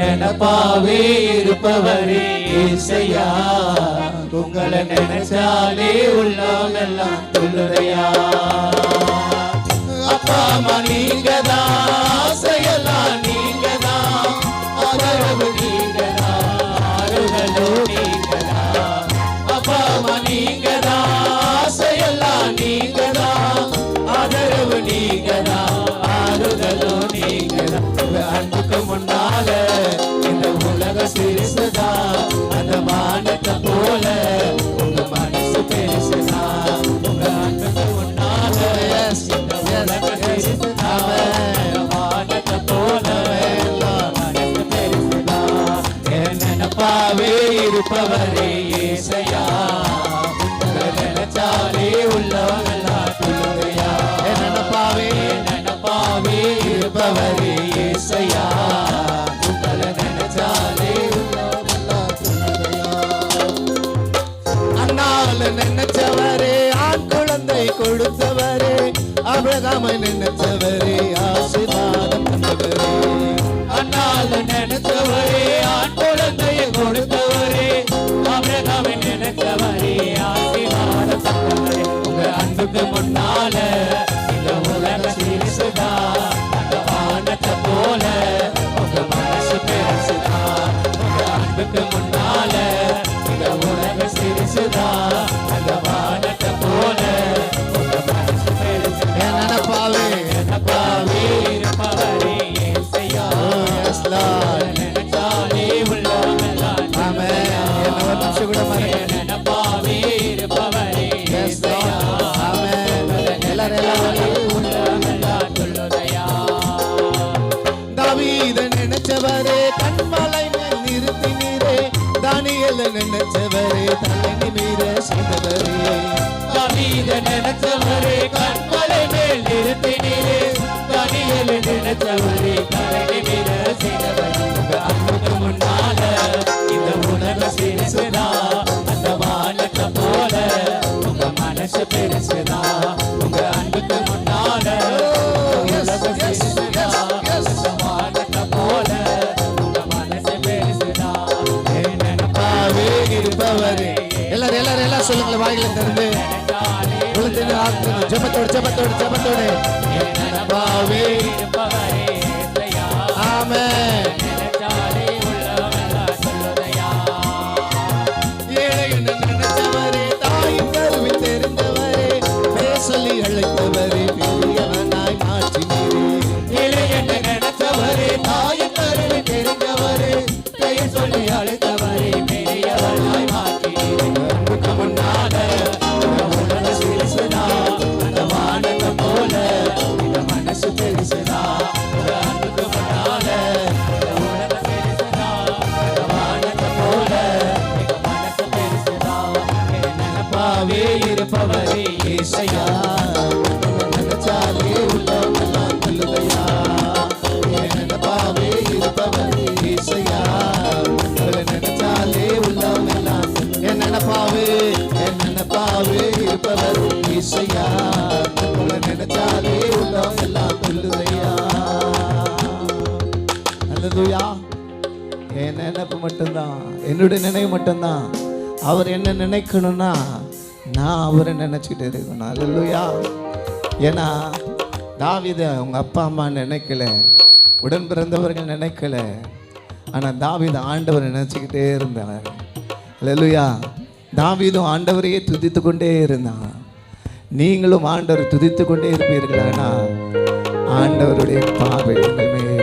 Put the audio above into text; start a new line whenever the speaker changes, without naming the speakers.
நினைப்பாவே இருப்பவரே இயேசையா, உங்களை நினைச்சாலே உள்ளமெல்லாம் துள்ளுதையா. அப்பா அம்மா நீங்கதான், ஆசையெல்லாம் நீங்கதான், ஆதரவு நீங்கதான், ஆறுதலோ நீங்கதான். அப்பா அம்மா நீங்கதான், ஆசையெல்லாம் நீங்கதான், ஆதரவு நீங்கதான், ஆறுதலோ நீங்கதான். உங்க அன்புக்கு முன்னால இந்த உலக சிறுசுதா, அந்த வானத்தை போல உங்க மனசு பெருசுதா. உங்க அன்புக்கு முன்னால இந்த உலக சிறுசுதா, வானத்தை போல மனசு பெருசுதா. என் நினைப்பாவே இருப்பவரே இயேசையா, உங்களை நினைச்சாலே உள்ளவங்களா துள்ளுதையா. என் நினைப்பாவே இருப்பவரே இயேசையா, உங்களை நினைச்சாலே உள்ளவங்களா துள்ளுதையா. அண்ணால நினைச்சவரே, ஆண் குழந்தை கொடுத்தவரே, ஆபிரகாமை நினைச்சவரே, ஆசீர்வாதம் தந்தவரே. அண்ணால நினைச்சவரே, ஆண் குழந்தையை கொடுத்தவரே, ஆபிரகாமை நினைச்சவரே, ஆசீர்வாதம் தந்தவரே. உங்க அன்புக்கு முன்னால இந்த உலக சிறுசுதா, அந்த வானத்தை போல உங்க மனசு பெருசுதா. உங்க அன்புக்கு முன்னால இந்த உலக சிறுசுதா, அந்த வானத்தை போல உங்க மனசு பெருசுதா. நினைப்பாவே இருப்பவரே இயேசையா, நினைச்சாலே உள்ளமெல்லாம் துள்ளுதையா. நினைப்பாவே இருப்பவரே இயேசையா, உள்ளமெல்லாம் துள்ளுதையா. தாவீத நினைச்சவரே, கண்மலை மேல் நிறுத்தினீரே, தானியேல நினைச்சவரே, தலை நிமிர செய்தவரே. தாவீத நினைச்சவரே, கண்மலை மேல் நிறுத்தினீரே, தானியேல நினைச்சவரே, தலை நிமிர செய்தவரே. உங்க அன்புக்கு முன்னால இந்த உலக சிறுசுதா, அந்த வானத்தை போல உங்க மனசு பெருசுதா. உங்க அன்புக்கு முன்னால உலக சிறுசுதா, அந்த வானத்தை போல உங்க மனசு பெருசுதா. நினைப்பாவே இருப்பவரே. எல்லாரும் சொல்லுங்களேன், வாயில திறந்து ஜெபத்தோடு நினைப்பாவே இருப்பவரே இயேசையா, ஆமென். நினைச்சாலே உள்ளவங்களா துள்ளுதையா. ஏழை நினைச்சவரே, தாயின் கருவில் தெரிந்தவரே, பேர் சொல்லி அழைத்தவரே, பெரியவனாய் மாற்றினீரே. ஏழை என்று நினைச்சவரே, தாயின் கருவில் தெரிந்தவரே, பெயர் சொல்லி அழைத்தவரே, பெரியவனாய் மாற்றினீரே. அன்புக்கு முன்னால இந்த உலக சிறுசுதா, அந்த வானத்தை போல இந்த மனசு பெருசுதா. அன்புக்கு முன்னால இந்த உலக சிறுசுதா, அந்த வானத்தை போல இந்த மனசு பெருசுதா. நினைப்பாவே இருப்பவரே இயேசையா, நினைச்சாலே உள்ளவங்களெல்லாம் துள்ளுதையா. நினைப்பாவே இருப்பவரே இயேசையா, நினைச்சாலே உள்ளவங்களெல்லாம். என் நினைப்பாவே இருப்பவரே இயேசையா, நினைச்சாலே உள்ளவங்களெல்லாம் துள்ளுதையா. அல்லேலூயா. என் நினைப்பு மட்டும்தான், என்னுடைய நினைவு மட்டும்தான். அவர் என்ன நினைக்கணும்னா நான் அவரை நினைச்சிட்டு இருக்கணும். அல்லேலூயா. ஏன்னா தாவீது அவங்க அப்பா அம்மா நினைக்கல, உடன் பிறந்தவர்கள் நினைக்கல, ஆனால் தாவீது ஆண்டவரை நினைச்சுக்கிட்டே இருந்தார். அல்லேலூயா. தாவீதும் ஆண்டவரையே துதித்து கொண்டே இருந்தான். நீங்களும் ஆண்டவரை துதித்து கொண்டே இருப்பீர்களானா ஆண்டவருடைய பார்வை உங்கள் மேல்